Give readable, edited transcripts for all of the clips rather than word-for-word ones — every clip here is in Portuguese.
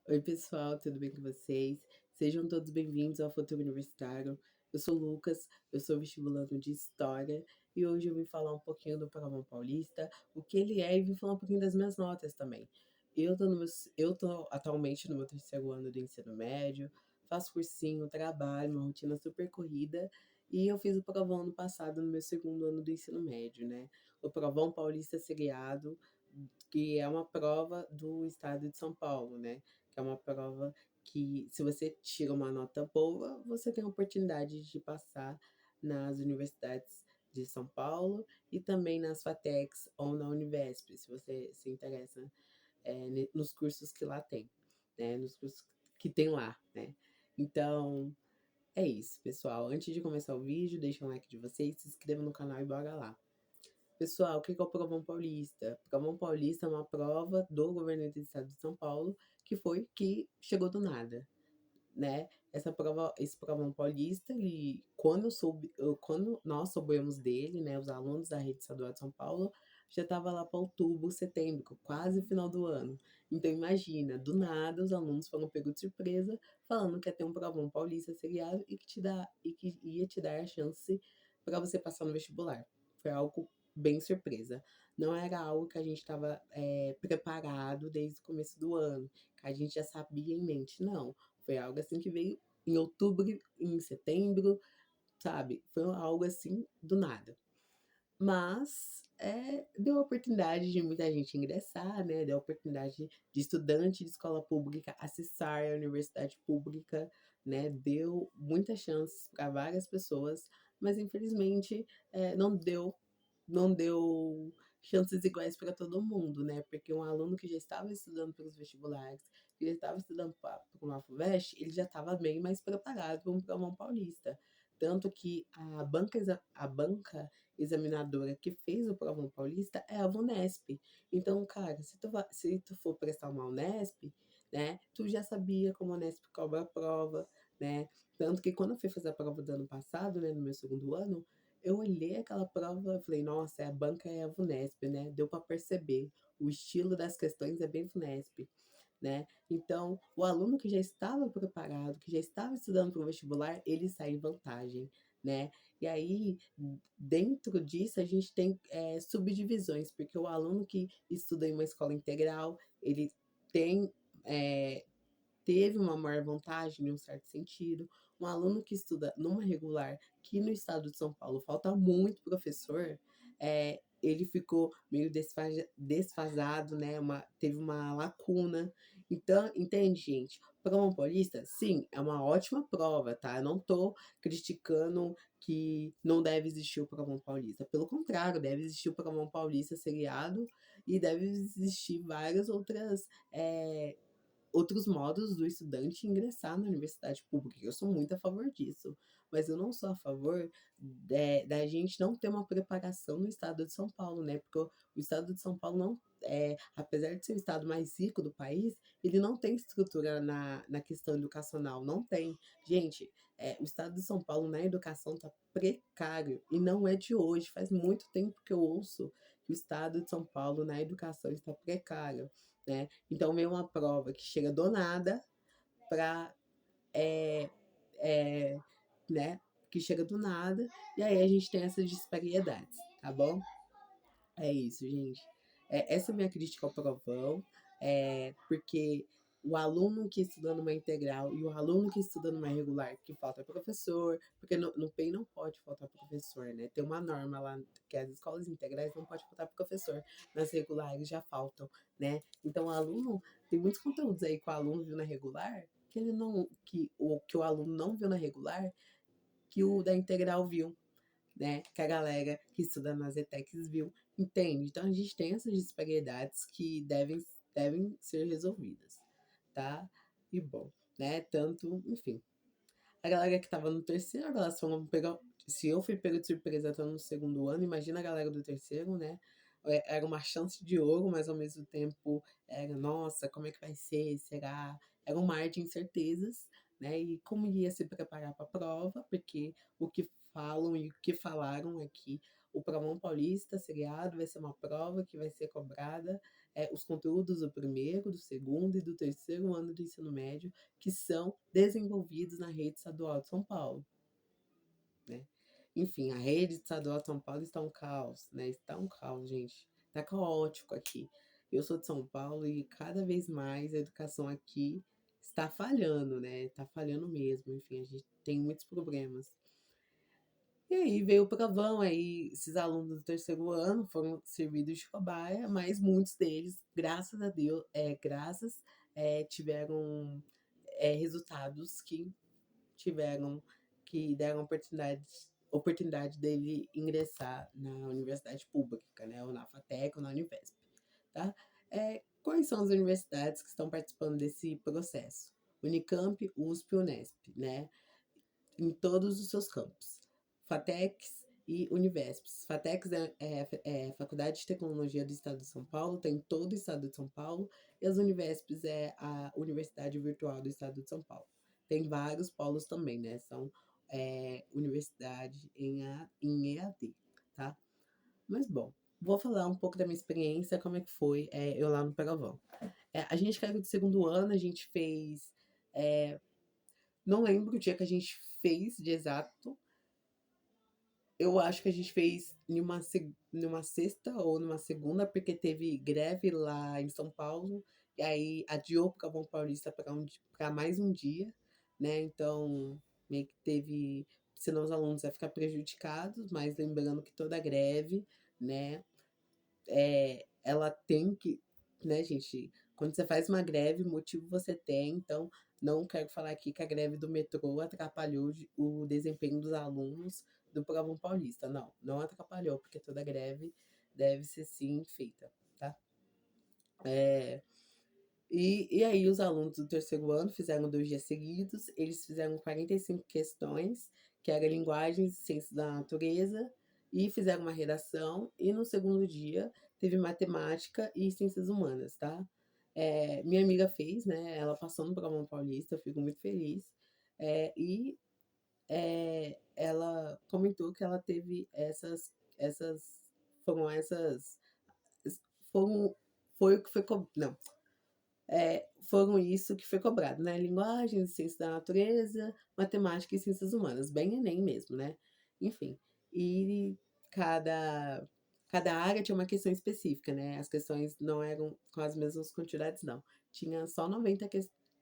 Oi, pessoal, tudo bem com vocês? Sejam todos bem-vindos ao Futuro Universitário. Eu sou o Lucas, eu sou vestibulando de História e hoje eu vim falar um pouquinho do Provão Paulista, o que ele é e vim falar um pouquinho das minhas notas também. Eu tô atualmente no meu terceiro ano do ensino médio, faço cursinho, trabalho, uma rotina super corrida e eu fiz o Provão ano passado no meu segundo ano do ensino médio, né? O Provão Paulista Seriado, que é uma prova do estado de São Paulo, né? Que é uma prova que, se você tira uma nota boa, você tem a oportunidade de passar nas universidades de São Paulo e também nas FATECs ou na Univesp, se você se interessa nos cursos que lá tem, né? Nos cursos que tem lá, né? Então, é isso, pessoal. Antes de começar o vídeo, deixa um like de vocês, se inscreva no canal e bora lá. Pessoal, o que é o Provão Paulista? O Provão Paulista é uma prova do governo do estado de São Paulo que chegou do nada, né? Esse Provão Paulista, quando nós soubemos dele, né, os alunos da rede estadual de São Paulo, já estava lá para outubro, setembro, quase final do ano. Então imagina, do nada os alunos foram pegos de surpresa, falando que ia ter um Provão Paulista seriado e que ia te dar a chance para você passar no vestibular. Foi algo bem surpresa. Não era algo que a gente estava preparado desde o começo do ano, que a gente já sabia em mente, não. Foi algo assim que veio em outubro, em setembro, sabe? Foi algo assim do nada. Mas deu a oportunidade de muita gente ingressar, né? Deu a oportunidade de estudante de escola pública acessar a universidade pública, né? Deu muitas chances para várias pessoas, mas infelizmente não deu chances iguais para todo mundo, né? Porque um aluno que já estava estudando para os vestibulares, que já estava estudando para uma FUVEST, ele já estava bem mais preparado para um Provão Paulista. Tanto que a banca examinadora que fez o Provão Paulista é a VUNESP. Então, cara, se tu for prestar uma Unesp, né, tu já sabia como a Unesp cobra a prova, né? Tanto que quando eu fui fazer a prova do ano passado, né, no meu segundo ano, eu olhei aquela prova e falei, nossa, a banca é a VUNESP, né? Deu para perceber. O estilo das questões é bem VUNESP, né? Então, o aluno que já estava preparado, que já estava estudando para o vestibular, ele sai em vantagem, né? E aí, dentro disso, a gente tem subdivisões, porque o aluno que estuda em uma escola integral, ele tem é, teve uma maior vantagem em um certo sentido. Um aluno que estuda numa regular, que no estado de São Paulo falta muito professor, ele ficou meio desfasado, né? Teve uma lacuna. Então, entende, gente? Prova Paulista, sim, é uma ótima prova, tá? Eu não tô criticando que não deve existir o Provão Paulista. Pelo contrário, deve existir o Provão Paulista seriado e deve existir várias outros modos do estudante ingressar na universidade pública. Eu sou muito a favor disso, mas eu não sou a favor da gente não ter uma preparação no estado de São Paulo, né? Porque o estado de São Paulo não, apesar de ser o estado mais rico do país, ele não tem estrutura na questão educacional, não tem. Gente, o estado de São Paulo na educação está precário e não é de hoje, faz muito tempo que eu ouço que o estado de São Paulo na educação está precário, né? Então vem uma prova que chega do nada para é, é, né? Que chega do nada e aí a gente tem essas disparidades, tá bom? É isso, gente. Essa é a minha crítica ao provão, porque o aluno que estuda numa integral e o aluno que estuda numa regular, que falta professor, porque no PEN não pode faltar professor, né? Tem uma norma lá que as escolas integrais não pode faltar professor, nas regulares já faltam, né? Então o aluno tem muitos conteúdos aí que o aluno viu na regular que ele não que o aluno não viu na regular que o da integral viu, né? Que a galera que estuda nas ETECs viu, entende? Então a gente tem essas disparidades que devem ser resolvidas, tá? E bom, né? Tanto, enfim. A galera que tava no terceiro, elas foram pegar. Se eu fui pego de surpresa estando no segundo ano, imagina a galera do terceiro, né? Era uma chance de ouro, mas ao mesmo tempo era, nossa, como é que vai ser? Será? Era um mar de incertezas, né? E como ia se preparar para a prova, porque o que falam e o que falaram é que o Provão Paulista seriado vai ser uma prova que vai ser cobrada os conteúdos do primeiro, do segundo e do terceiro ano do ensino médio que são desenvolvidos na rede estadual de São Paulo, né? Enfim, a rede estadual de São Paulo está um caos, né? Está um caos, gente. Está caótico aqui. Eu sou de São Paulo e cada vez mais a educação aqui está falhando, né? Está falhando mesmo. Enfim, a gente tem muitos problemas. E aí veio o provão, aí esses alunos do terceiro ano foram servidos de cobaia, mas muitos deles, graças a Deus, tiveram resultados que deram oportunidade dele ingressar na universidade pública, né? Ou na FATEC ou na Univesp, tá? Quais são as universidades que estão participando desse processo? Unicamp, USP e Unesp, né? Em todos os seus campos. FATECs e Univesps. FATECs é a Faculdade de Tecnologia do Estado de São Paulo, tem todo o Estado de São Paulo, e as Univesps é a Universidade Virtual do Estado de São Paulo. Tem vários polos também, né? São universidade em EAD, tá? Mas, bom, vou falar um pouco da minha experiência, como é que foi eu lá no Provão. A gente caiu de segundo ano, a gente fez... não lembro o dia que a gente fez de exato. Eu acho que a gente fez numa sexta ou numa segunda, porque teve greve lá em São Paulo, e aí adiou para Pavão Paulista para mais um dia, né? Então, meio que teve. Senão os alunos iam ficar prejudicados, mas lembrando que toda greve, né, ela tem que, né, gente? Quando você faz uma greve, motivo você tem, então não quero falar aqui que a greve do metrô atrapalhou o desempenho dos alunos do Provão Paulista. Não, não atrapalhou, porque toda greve deve ser sim feita, tá? E aí os alunos do terceiro ano fizeram 2 dias seguidos, eles fizeram 45 questões, que era linguagens e ciências da natureza, e fizeram uma redação, e no segundo dia teve matemática e ciências humanas, tá? Minha amiga fez, né? Ela passou no Provão Paulista, eu fico muito feliz. E ela comentou que ela teve essas, foram essas, foram, foi o que foi, não, foram isso que foi cobrado, né? Linguagem, ciência da natureza, matemática e ciências humanas, bem Enem mesmo, né? Enfim, e cada, cada área tinha uma questão específica, né? As questões não eram com as mesmas quantidades, não. Tinha só 90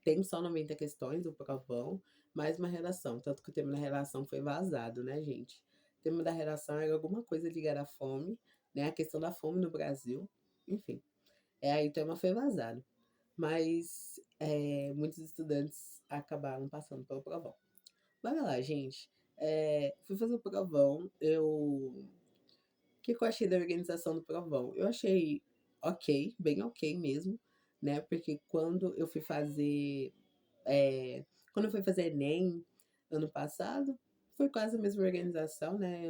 tem só 90 questões do provão, mais uma redação. Tanto que o tema da redação foi vazado, né, gente? O tema da redação era alguma coisa ligada à fome, né? A questão da fome no Brasil, enfim. Aí o tema foi vazado. Mas muitos estudantes acabaram passando pelo provão. Vai lá, gente. Fui fazer o provão. O que eu achei da organização do provão? Eu achei ok, bem ok mesmo, né? Porque quando eu fui fazer Enem ano passado, foi quase a mesma organização, né?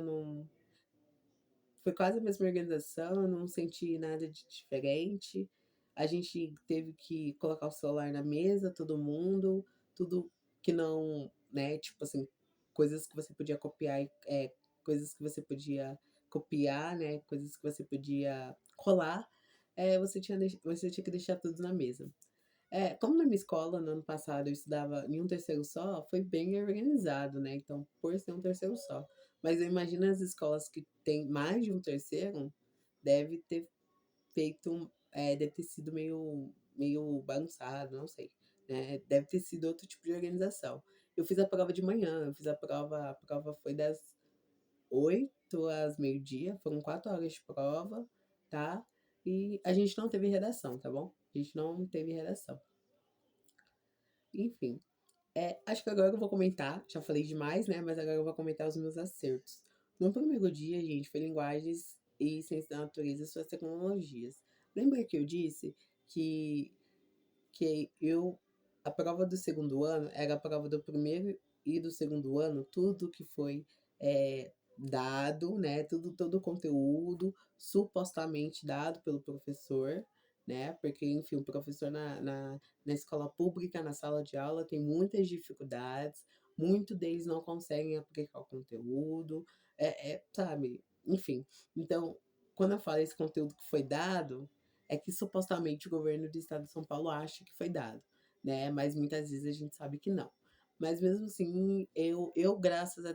Foi quase a mesma organização, eu não senti nada de diferente. A gente teve que colocar o celular na mesa, todo mundo, tudo que não, né, tipo assim, coisas que você podia copiar, coisas que você podia copiar, né, coisas que você podia colar, você tinha que deixar tudo na mesa. Como na minha escola, no ano passado, eu estudava em um terceiro só, foi bem organizado, né? Então, por ser um terceiro só. Mas eu imagino as escolas que têm mais de um terceiro, deve ter deve ter sido meio bagunçado, não sei. Né? Deve ter sido outro tipo de organização. Eu fiz a prova de manhã, a prova foi das 8 às meio-dia, foram 4 horas de prova, tá? E a gente não teve redação, tá bom? A gente não teve redação. Enfim, acho que agora eu vou comentar, já falei demais, né? Mas agora eu vou comentar os meus acertos. No primeiro dia, gente, foi linguagens e ciência da natureza e suas tecnologias. Lembra que eu disse que, a prova do segundo ano era a prova do primeiro e do segundo ano, tudo que foi dado, né? Todo o conteúdo supostamente dado pelo professor, né? Porque, enfim, o professor na escola pública, na sala de aula, tem muitas dificuldades, muitos deles não conseguem aplicar o conteúdo, sabe? Enfim, então, quando eu falo esse conteúdo que foi dado, é que supostamente o governo do estado de São Paulo acha que foi dado, né? Mas muitas vezes a gente sabe que não. Mas mesmo assim, graças a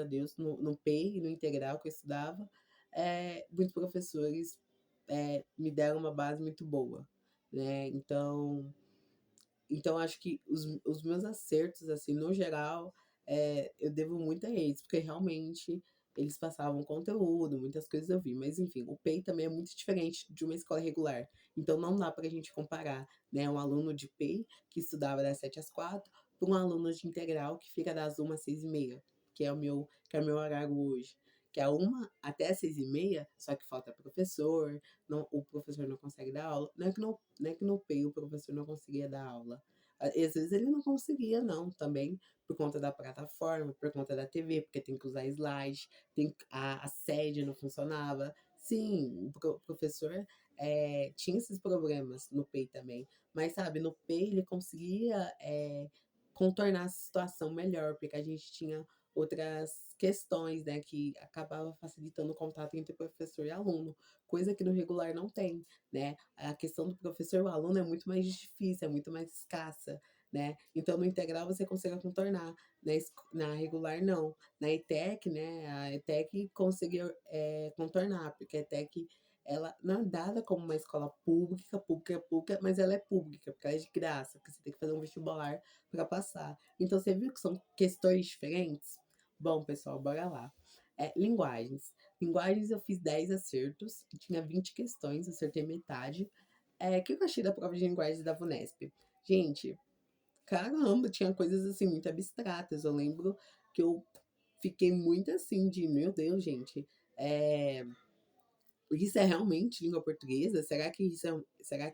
Deus, no PEI e no integral que eu estudava, muitos professores me deram uma base muito boa, né? Então acho que os meus acertos, assim, no geral, eu devo muito a eles, porque realmente eles passavam conteúdo, muitas coisas eu vi. Mas enfim, o PEI também é muito diferente de uma escola regular. Então não dá pra gente comparar, né, um aluno de PEI, que estudava das 7 às 4, para um aluno de integral que fica das 1 às 6h30, que é o meu horário hoje. Que é 1 até as 6h30, só que falta professor, o professor não consegue dar aula. Não é que no PEI o professor não conseguia dar aula. Às vezes ele não conseguia, não, também, por conta da plataforma, por conta da TV, porque tem que usar slide, a sede não funcionava. Sim, o professor tinha esses problemas no PEI também. Mas, sabe, no PEI ele conseguia contornar a situação melhor, porque a gente tinha outras questões, né, que acabava facilitando o contato entre professor e aluno, coisa que no regular não tem, né? A questão do professor e o aluno é muito mais difícil, é muito mais escassa, né? Então no integral você consegue contornar, na regular não. Na ETEC, né, a ETEC conseguiu contornar, porque a ETEC ela não é dada como uma escola pública, mas ela é pública, porque ela é de graça, porque você tem que fazer um vestibular para passar. Então você viu que são questões diferentes? Bom, pessoal, bora lá. Linguagens. Linguagens eu fiz 10 acertos, tinha 20 questões, eu acertei metade. O que eu achei da prova de linguagens da VUNESP? Gente, caramba, tinha coisas assim muito abstratas. Eu lembro que eu fiquei muito assim de, meu Deus, gente, é, isso é realmente língua portuguesa? Será que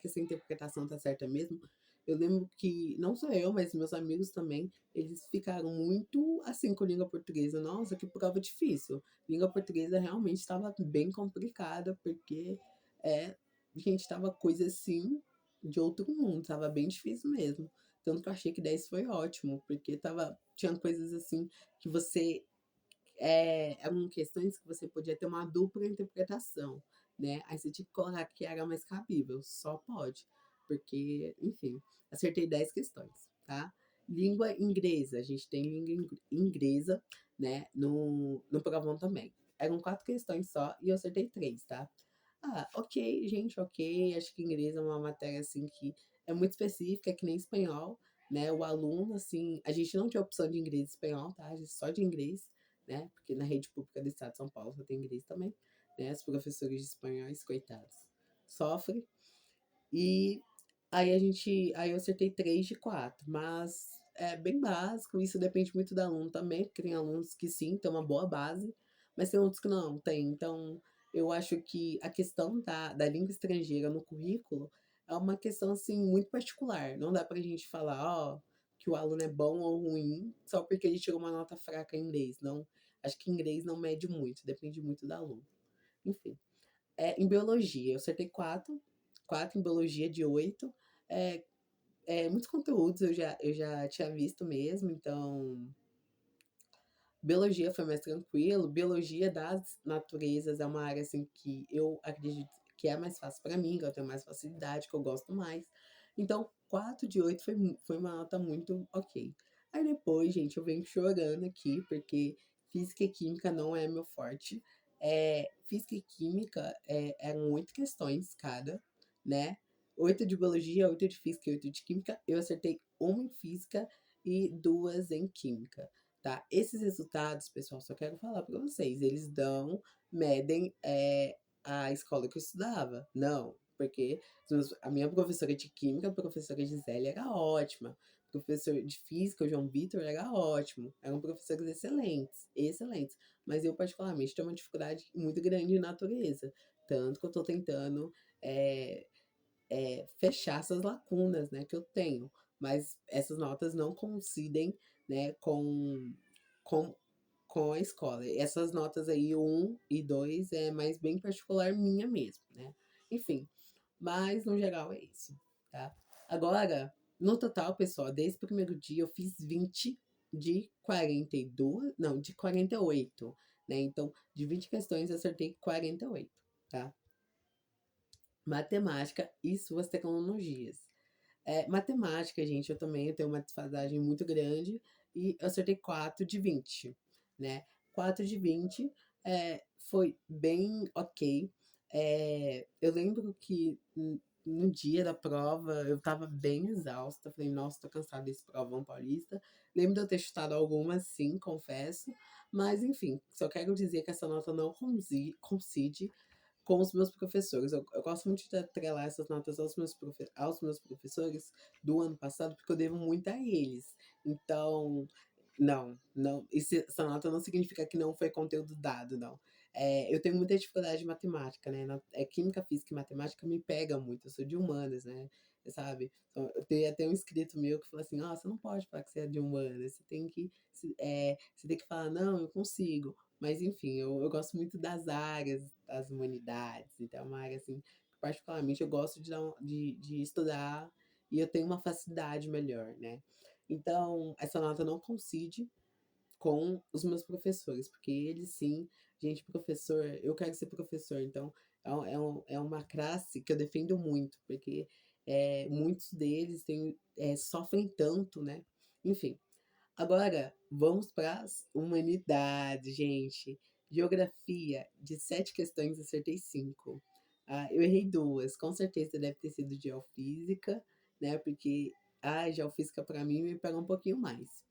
essa interpretação tá certa mesmo? Eu lembro que, não só eu, mas meus amigos também, eles ficaram muito assim com língua portuguesa. Nossa, que prova difícil. Língua portuguesa realmente estava bem complicada, porque, é, gente, estava coisa assim de outro mundo, estava bem difícil mesmo. Tanto que eu achei que 10 foi ótimo, porque tinha coisas assim que eram questões que você podia ter uma dupla interpretação, né? Aí você tinha que colocar que era mais cabível, só pode. Porque, enfim, acertei 10 questões, tá? Língua inglesa, a gente tem língua inglesa, né, no provão também. Eram 4 questões só e eu acertei 3, tá? Ah, ok, gente, ok. Acho que inglês é uma matéria, assim, que é muito específica, é que nem espanhol, né? O aluno, assim, a gente não tinha opção de inglês e espanhol, tá? A gente só de inglês, né? Porque na rede pública do estado de São Paulo só tem inglês também, né? Os professores de espanhóis, coitados, sofrem. E aí eu acertei 3 de 4, mas é bem básico, isso depende muito do aluno também, porque tem alunos que sim, têm uma boa base, mas tem outros que não tem. Então, eu acho que a questão da língua estrangeira no currículo é uma questão, assim, muito particular. Não dá pra gente falar, ó, que o aluno é bom ou ruim só porque ele tirou uma nota fraca em inglês. Não, acho que inglês não mede muito, depende muito do aluno. Enfim. Em biologia, eu acertei 4, 4 em biologia de 8. É, muitos conteúdos eu já tinha visto mesmo, então biologia foi mais tranquilo. Biologia das naturezas é uma área assim que eu acredito que é mais fácil para mim, que eu tenho mais facilidade, que eu gosto mais. Então, 4 de 8 foi uma nota muito ok. Aí depois, gente, eu venho chorando aqui, porque física e química não é meu forte. Física e química eram 8 questões cada, né? 8 de biologia, 8 de física e 8 de química. Eu acertei uma em física e 2 em química, tá? Esses resultados, pessoal, só quero falar para vocês, eles medem a escola que eu estudava. Não, porque a minha professora de química, a professora Gisele, era ótima. O professor de física, o João Vitor, era ótimo. Eram professores excelentes, excelentes. Mas eu, particularmente, tenho uma dificuldade muito grande em natureza. Tanto que eu estou tentando é, fechar essas lacunas, né, que eu tenho. Mas essas notas não coincidem, né, com, com a escola. Essas notas aí, 1 e 2, é mais bem particular minha mesmo, né? Enfim, mas no geral é isso, tá? Agora, no total, pessoal, desde o primeiro dia eu fiz 20 de 42, não, de 48, né? Então, de 20 questões eu acertei 48, tá? matemática e suas tecnologias. Matemática, gente, eu tenho uma defasagem muito grande e eu acertei 4 de 20, né? 4 de 20 foi bem ok. Eu lembro que no dia da prova eu tava bem exausta. Falei, nossa, tô cansada desse provão paulista. Lembro de eu ter chutado algumas, sim, confesso. Mas, enfim, só quero dizer que essa nota não coincide com os meus professores. Eu gosto muito de atrelar essas notas aos meus professores do ano passado, porque eu devo muito a eles. Então, não, não, essa nota não significa que não foi conteúdo dado, não. Eu tenho muita dificuldade de matemática, né? Química, física e matemática me pega muito. Eu sou de humanas, né? Sabe? Então, eu tenho até um inscrito meu que fala assim: ó, você não pode falar que você é de humanas, você tem que falar, não, eu consigo. Mas enfim, eu gosto muito das áreas das humanidades, então é uma área assim, que particularmente eu gosto de estudar e eu tenho uma facilidade melhor, né? Então, essa nota não coincide com os meus professores, porque eles sim, gente, professor, eu quero ser professor, então é uma classe que eu defendo muito, porque muitos deles sofrem tanto, né? Enfim, agora, vamos para as humanidades, gente. Geografia, de 7 questões, acertei 5. Eu errei duas. Com certeza deve ter sido geofísica, né? Porque a geofísica, para mim, me pega um pouquinho mais.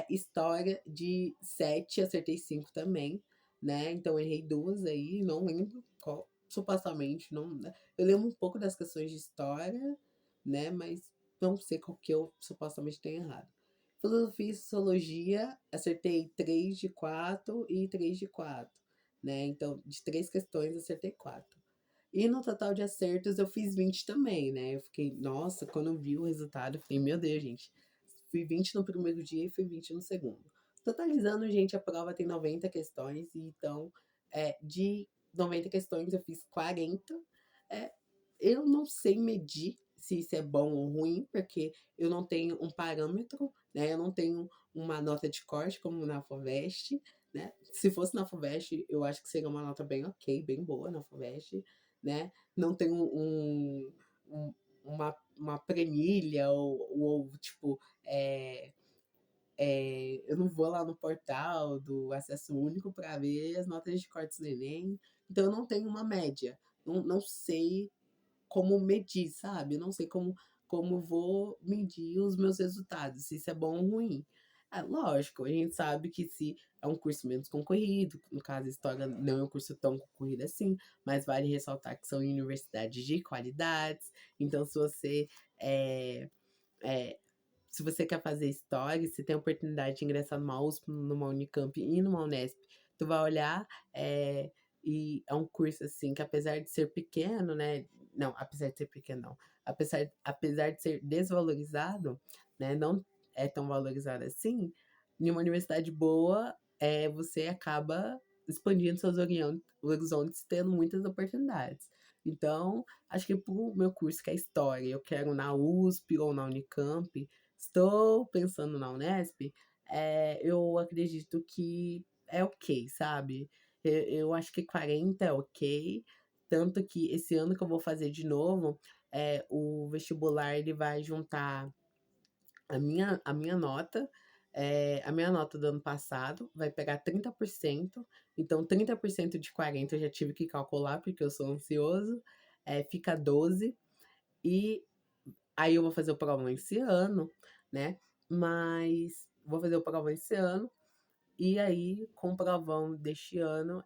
História, de 7, acertei 5 também, né? Então, errei duas aí, não lembro qual, supostamente. Não, né? Eu lembro um pouco das questões de história, né? Mas não sei qual que eu supostamente tenho errado. Filosofia e Sociologia, acertei 3 de 4 e 3 de 4, né? Então, de 3 questões, acertei 4. E no total de acertos, eu fiz 20 também, né? Eu fiquei, nossa, quando eu vi o resultado, eu fiquei, meu Deus, gente. Fui 20 no primeiro dia e fui 20 no segundo. Totalizando, gente, a prova tem 90 questões, e então, de 90 questões, eu fiz 40. É, eu não sei medir se isso é bom ou ruim, porque eu não tenho um parâmetro, né? Eu não tenho uma nota de corte como na FUVEST, né? Se fosse na FUVEST, eu acho que seria uma nota bem ok, bem boa na FUVEST, né? Não tenho uma planilha ou tipo, eu não vou lá no portal do Acesso Único para ver as notas de cortes do Enem, então eu não tenho uma média. Não sei como medir, sabe? Não sei como vou medir os meus resultados, se isso é bom ou ruim. Lógico, a gente sabe que se é um curso menos concorrido, no caso, História não é um curso tão concorrido assim, mas vale ressaltar que são universidades de qualidades, então é, é, se você quer fazer história, se tem a oportunidade de ingressar numa USP, numa Unicamp e numa Unesp, tu vai olhar, e é um curso assim que apesar de ser pequeno, né? Não, apesar de ser pequeno, não. Apesar de ser desvalorizado, né? Não é tão valorizado assim. Em uma universidade boa, você acaba expandindo seus horizontes, tendo muitas oportunidades. Então, acho que pro meu curso, que é História, eu quero na USP ou na Unicamp, estou pensando na Unesp, eu acredito que é ok, sabe? Eu acho que 40 é ok, tanto que esse ano que eu vou fazer de novo, o vestibular ele vai juntar a minha nota do ano passado vai pegar 30%, então 30% de 40 eu já tive que calcular, porque eu sou ansioso, fica 12, e aí eu vou fazer o provão esse ano, né? Mas vou fazer o provão esse ano, e aí, com o provão deste ano,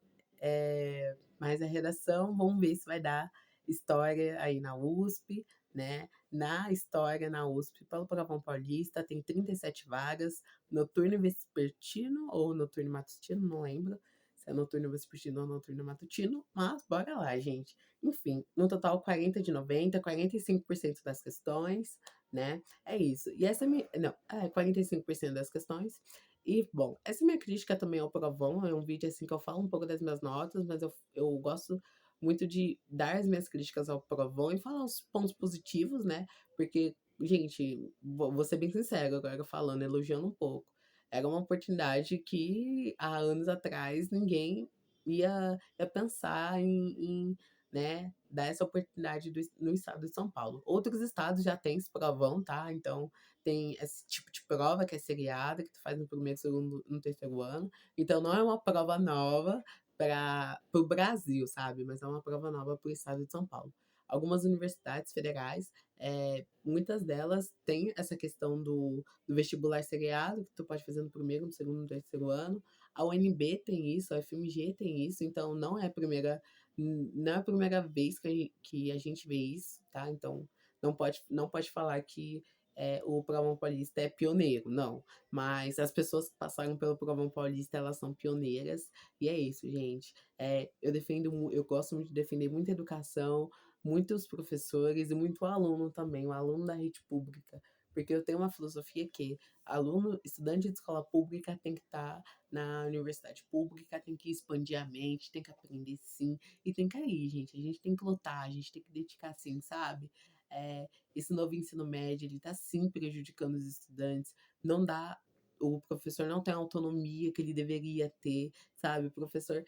mais a redação, vamos ver se vai dar história aí na USP, né? Na história na USP, pelo provão paulista, tem 37 vagas, noturno e vespertino, ou noturno e matutino, não lembro se é noturno vespertino ou noturno e matutino, mas bora lá, gente. Enfim, no total 40 de 90, 45% das questões, né? É isso. E essa é minha. Não, 45% das questões. E, bom, essa minha crítica também ao provão é um vídeo assim que eu falo um pouco das minhas notas, mas eu gosto muito de dar as minhas críticas ao provão e falar os pontos positivos, né? Porque, gente, vou ser bem sincero agora falando, elogiando um pouco. Era uma oportunidade que há anos atrás ninguém ia pensar né, dar essa oportunidade no estado de São Paulo. Outros estados já têm esse provão, tá, então tem esse tipo de prova que é seriada, que tu faz no primeiro, segundo, no terceiro ano, então não é uma prova nova para o Brasil, sabe, mas é uma prova nova para o estado de São Paulo. Algumas universidades federais, muitas delas têm essa questão do vestibular seriado, que tu pode fazer no primeiro, no segundo, no terceiro ano. A UNB tem isso, a FMG tem isso, então não é a primeira vez que a gente vê isso, tá? Então não pode falar que o Provão Paulista é pioneiro, não. Mas as pessoas que passaram pelo Provão Paulista, elas são pioneiras, e é isso, gente. Eu gosto muito de defender muita educação, muitos professores e muito aluno também, o aluno da rede pública. Porque eu tenho uma filosofia que estudante de escola pública tem que estar na universidade pública, tem que expandir a mente, tem que aprender sim, e tem que ir, gente. A gente tem que lutar, a gente tem que dedicar sim, sabe? Esse novo ensino médio, ele tá sim prejudicando os estudantes. Não dá. O professor não tem a autonomia que ele deveria ter, sabe? Professor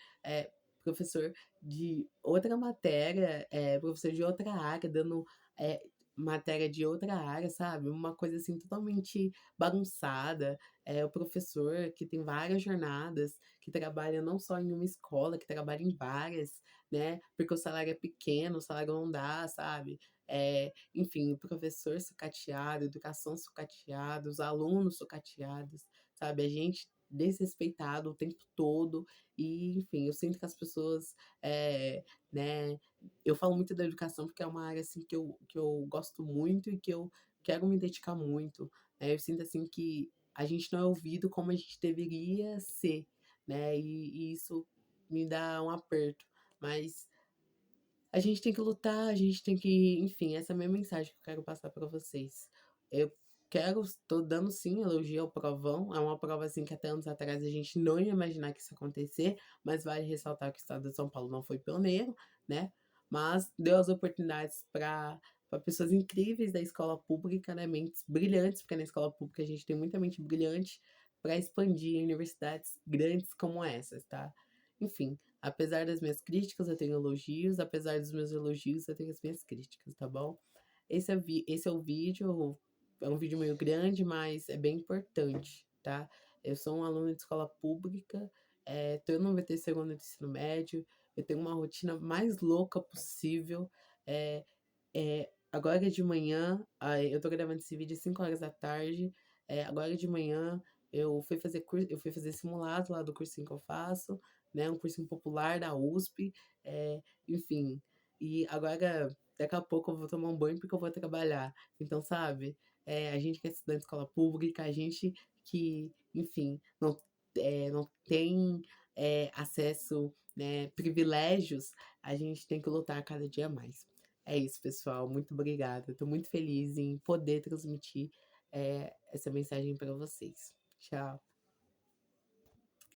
de outra matéria, professor de outra área, dando é, matéria de outra área, sabe? Uma coisa assim totalmente bagunçada. É o professor que tem várias jornadas, que trabalha não só em uma escola, que trabalha em várias, né? Porque o salário é pequeno, o salário não dá, sabe? Enfim, o professor sucateado, a educação sucateada, os alunos sucateados, sabe? A gente desrespeitado o tempo todo. E, enfim, eu sinto que as pessoas, né? Eu falo muito da educação porque é uma área assim que eu gosto muito e que eu quero me dedicar muito. Né? Eu sinto assim que a gente não é ouvido como a gente deveria ser, né? E isso me dá um aperto. Mas a gente tem que lutar, a gente tem que, enfim, essa é a minha mensagem que eu quero passar para vocês. Eu estou dando sim elogio ao provão, é uma prova assim que até anos atrás a gente não ia imaginar que isso ia acontecer, mas vale ressaltar que o estado de São Paulo não foi pioneiro, né? Mas deu as oportunidades para pessoas incríveis da escola pública, né? Mentes brilhantes, porque na escola pública a gente tem muita mente brilhante para expandir em universidades grandes como essas, tá? Enfim, apesar das minhas críticas, eu tenho elogios. Apesar dos meus elogios, eu tenho as minhas críticas, tá bom? Esse é o vídeo. É um vídeo meio grande, mas é bem importante, tá? Eu sou um aluno de escola pública, tô no terceiro ano do ensino médio. Eu tenho uma rotina mais louca possível. É, agora de manhã, eu tô gravando esse vídeo às 5 horas da tarde. Agora de manhã eu fui fazer simulado lá do cursinho que eu faço, né? Um cursinho popular da USP, enfim. E agora, daqui a pouco eu vou tomar um banho porque eu vou trabalhar. Então, sabe, a gente que é estudante de escola pública, a gente que, enfim, não tem acesso, né, privilégios, a gente tem que lutar cada dia mais. É isso, pessoal. Muito obrigada. Estou muito feliz em poder transmitir essa mensagem para vocês. Tchau.